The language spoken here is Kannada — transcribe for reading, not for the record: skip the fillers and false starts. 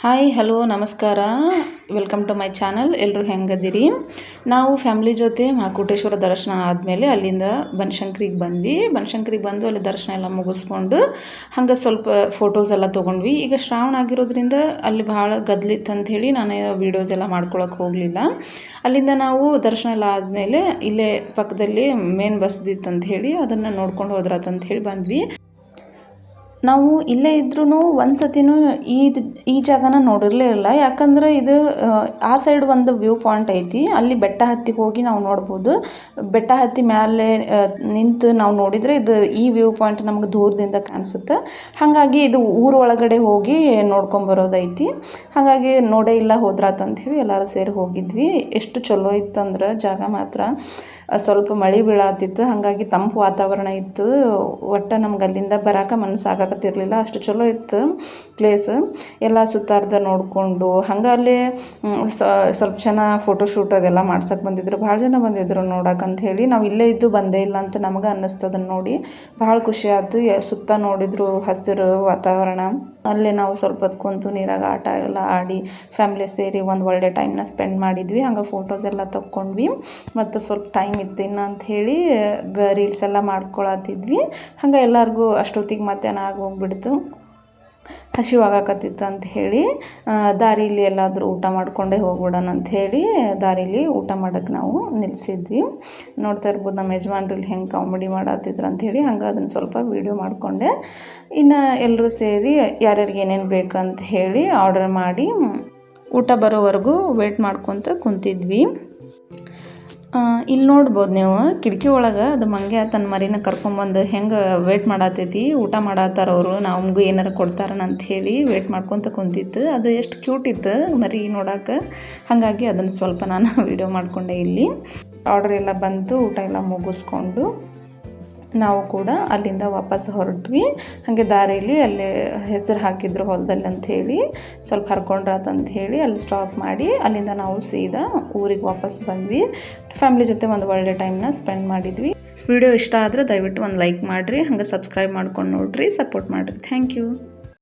ಹಾಯ್ ಹಲೋ ನಮಸ್ಕಾರ, ವೆಲ್ಕಮ್ ಟು ಮೈ ಚಾನಲ್. ಎಲ್ಲರೂ ಹೆಂಗದಿರಿ? ನಾವು ಫ್ಯಾಮ್ಲಿ ಜೊತೆ ಮಹಾಕೋಟೇಶ್ವರ ದರ್ಶನ ಆದಮೇಲೆ ಅಲ್ಲಿಂದ ಬನಶಂಕರಿಗೆ ಬಂದು ಅಲ್ಲಿ ದರ್ಶನ ಎಲ್ಲ ಮುಗಿಸ್ಕೊಂಡು ಹಂಗೆ ಸ್ವಲ್ಪ ಫೋಟೋಸ್ ಎಲ್ಲ ತೊಗೊಂಡ್ವಿ. ಈಗ ಶ್ರಾವಣ ಆಗಿರೋದ್ರಿಂದ ಅಲ್ಲಿ ಭಾಳ ಗದ್ದಲಿತ್ತು ಅಂಥೇಳಿ ನಾನು ವೀಡಿಯೋಸ್ ಎಲ್ಲ ಮಾಡ್ಕೊಳಕ್ಕೆ ಹೋಗಲಿಲ್ಲ. ಅಲ್ಲಿಂದ ನಾವು ದರ್ಶನ ಎಲ್ಲ ಆದಮೇಲೆ ಇಲ್ಲೇ ಪಕ್ಕದಲ್ಲಿ ಮೇನ್ ಬಸ್ದಿತ್ತು ಅಂಥೇಳಿ ಅದನ್ನು ನೋಡ್ಕೊಂಡು ಹೋದ್ರಾತಂತ ಹೇಳಿ ಬಂದ್ವಿ. ನಾವು ಇಲ್ಲೇ ಇದ್ರೂ ಒಂದು ಸತಿನೂ ಈ ಜಾಗನ ನೋಡಿರಲೇ ಇಲ್ಲ. ಯಾಕಂದ್ರೆ ಇದು ಆ ಸೈಡ್ ಒಂದು ವ್ಯೂ ಪಾಯಿಂಟ್ ಐತಿ, ಅಲ್ಲಿ ಬೆಟ್ಟ ಹತ್ತಿ ಹೋಗಿ ನಾವು ನೋಡ್ಬೋದು. ಬೆಟ್ಟ ಹತ್ತಿ ಮೇಲೆ ನಿಂತು ನಾವು ನೋಡಿದರೆ ಇದು ಈ ವ್ಯೂ ಪಾಯಿಂಟ್ ನಮ್ಗೆ ದೂರದಿಂದ ಕಾಣಿಸುತ್ತೆ. ಹಾಗಾಗಿ ಇದು ಊರ ಒಳಗಡೆ ಹೋಗಿ ನೋಡ್ಕೊಂಬರೋದೈತಿ. ಹಾಗಾಗಿ ನೋಡೇ ಇಲ್ಲ ಹೋದ್ರಾತಂತ ಹೇಳಿ ಎಲ್ಲರೂ ಸೇರಿ ಹೋಗಿದ್ವಿ. ಎಷ್ಟು ಚಲೋ ಇತ್ತಂದ್ರೆ ಜಾಗ ಮಾತ್ರ. ಸ್ವಲ್ಪ ಮಳೆ ಬೀಳಾತಿತ್ತು, ಹಾಗಾಗಿ ತಂಪು ವಾತಾವರಣ ಇತ್ತು. ಒಟ್ಟು ನಮ್ಗೆ ಅಲ್ಲಿಂದ ಬರೋಕೆ ಮನಸ್ಸಾಗಕತ್ತಿರಲಿಲ್ಲ, ಅಷ್ಟು ಚಲೋ ಇತ್ತು ಪ್ಲೇಸ್. ಎಲ್ಲ ಸುತ್ತಾರ್ದ ನೋಡಿಕೊಂಡು ಹಂಗೆ ಅಲ್ಲಿ ಸ್ವಲ್ಪ ಜನ ಫೋಟೋಶೂಟ್ ಅದೆಲ್ಲ ಮಾಡ್ಸೋಕೆ ಬಂದಿದ್ರು. ಭಾಳ ಜನ ಬಂದಿದ್ರು ನೋಡೋಕಂತ ಹೇಳಿ. ನಾವು ಇಲ್ಲೇ ಇದ್ದು ಬಂದೇ ಇಲ್ಲ ಅಂತ ನಮಗೆ ಅನ್ನಿಸ್ತದನ್ನು ನೋಡಿ ಭಾಳ ಖುಷಿ ಆಯ್ತು. ಸುತ್ತ ನೋಡಿದ್ರು ಹಸಿರು ವಾತಾವರಣ. ಅಲ್ಲೇ ನಾವು ಸ್ವಲ್ಪ ಹೊತ್ತು ಕುಂತು ನೀರಾಗ ಆಟ ಎಲ್ಲ ಆಡಿ ಫ್ಯಾಮ್ಲಿ ಸೇರಿ ಒಂದು ಒಳ್ಳೆ ಟೈಮ್ನ ಸ್ಪೆಂಡ್ ಮಾಡಿದ್ವಿ. ಹಂಗೆ ಫೋಟೋಸ್ ಎಲ್ಲ ತೊಗೊಂಡ್ವಿ. ಮತ್ತು ಸ್ವಲ್ಪ ಟೈಮ್ ಇತ್ತು ಇನ್ನು ಅಂಥೇಳಿ ರೀಲ್ಸ್ ಎಲ್ಲ ಮಾಡ್ಕೊಳತ್ತಿದ್ವಿ. ಹಂಗೆ ಎಲ್ಲರಿಗೂ ಅಷ್ಟೊತ್ತಿಗೆ ಮಧ್ಯಾಹ್ನ ಆಗೋಗ್ಬಿಡ್ತು, ಹಸಿವಾಗಕತ್ತಿತ್ತು ಅಂತ ಹೇಳಿ ದಾರಿಲಿ ಎಲ್ಲಾದರೂ ಊಟ ಮಾಡಿಕೊಂಡೇ ಹೋಗ್ಬಿಡೋಣ ಅಂಥೇಳಿ ದಾರಿಲಿ ಊಟ ಮಾಡೋಕ್ಕೆ ನಾವು ನಿಲ್ಲಿಸಿದ್ವಿ. ನೋಡ್ತಾ ಇರ್ಬೋದು ನಮ್ಮ ಯಜಮಾನ್ರಲ್ಲಿ ಹೆಂಗೆ ಕಾಮಿಡಿ ಮಾಡತ್ತಿದ್ರು ಅಂಥೇಳಿ. ಹಂಗೆ ಅದನ್ನು ಸ್ವಲ್ಪ ವೀಡಿಯೋ ಮಾಡಿಕೊಂಡೆ. ಇನ್ನು ಎಲ್ಲರೂ ಸೇರಿ ಯಾರ್ಯಾರಿಗೆ ಏನೇನು ಬೇಕಂತ ಹೇಳಿ ಆರ್ಡರ್ ಮಾಡಿ ಊಟ ಬರೋವರೆಗೂ ವೇಟ್ ಮಾಡ್ಕೊತ ಕುಂತಿದ್ವಿ. ಇಲ್ಲಿ ನೋಡ್ಬೋದು ನೀವು, ಕಿಟಕಿ ಒಳಗೆ ಅದು ಮಂಗೆ ತನ್ನ ಮರಿನ ಕರ್ಕೊಂಬಂದು ಹೆಂಗೆ ವೇಟ್ ಮಾಡತ್ತೈತಿ, ಊಟ ಮಾಡತ್ತಾರ ಅವರು, ನಮಗೂ ಏನಾರು ಕೊಡ್ತಾರಣ ಅಂಥೇಳಿ ವೇಟ್ ಮಾಡ್ಕೊತ ಕುಂತಿತ್ತು. ಅದು ಎಷ್ಟು ಕ್ಯೂಟ್ ಇತ್ತು ಮರಿ ನೋಡೋಕೆ. ಹಾಗಾಗಿ ಅದನ್ನು ಸ್ವಲ್ಪ ನಾನು ವೀಡಿಯೋ ಮಾಡಿಕೊಂಡೆ. ಇಲ್ಲಿ ಆರ್ಡರ್ ಎಲ್ಲ ಬಂತು, ಊಟ ಎಲ್ಲ ಮುಗಿಸ್ಕೊಂಡು ನಾವು ಕೂಡ ಅಲ್ಲಿಂದ ವಾಪಸ್ ಹೊರಟ್ವಿ. ಹಾಗೆ ದಾರಿಯಲ್ಲಿ ಅಲ್ಲಿ ಹೆಸರು ಹಾಕಿದ್ರು ಹೊಲದಲ್ಲಿ ಅಂಥೇಳಿ ಸ್ವಲ್ಪ ಹರ್ಕೊಂಡ್ರಾತಂತ ಹೇಳಿ ಅಲ್ಲಿ ಸ್ಟಾಪ್ ಮಾಡಿ ಅಲ್ಲಿಂದ ನಾವು ಸೀದಾ ಊರಿಗೆ ವಾಪಸ್ ಬಂದ್ವಿ. ಫ್ಯಾಮ್ಲಿ ಜೊತೆ ಒಂದು ಒಳ್ಳೆ ಟೈಮ್ನ ಸ್ಪೆಂಡ್ ಮಾಡಿದ್ವಿ. ವಿಡಿಯೋ ಇಷ್ಟ ಆದರೆ ದಯವಿಟ್ಟು ಒಂದು ಲೈಕ್ ಮಾಡಿರಿ, ಹಾಗೆ ಸಬ್ಸ್ಕ್ರೈಬ್ ಮಾಡ್ಕೊಂಡು ನೋಡಿರಿ, ಸಪೋರ್ಟ್ ಮಾಡಿರಿ. Thank you.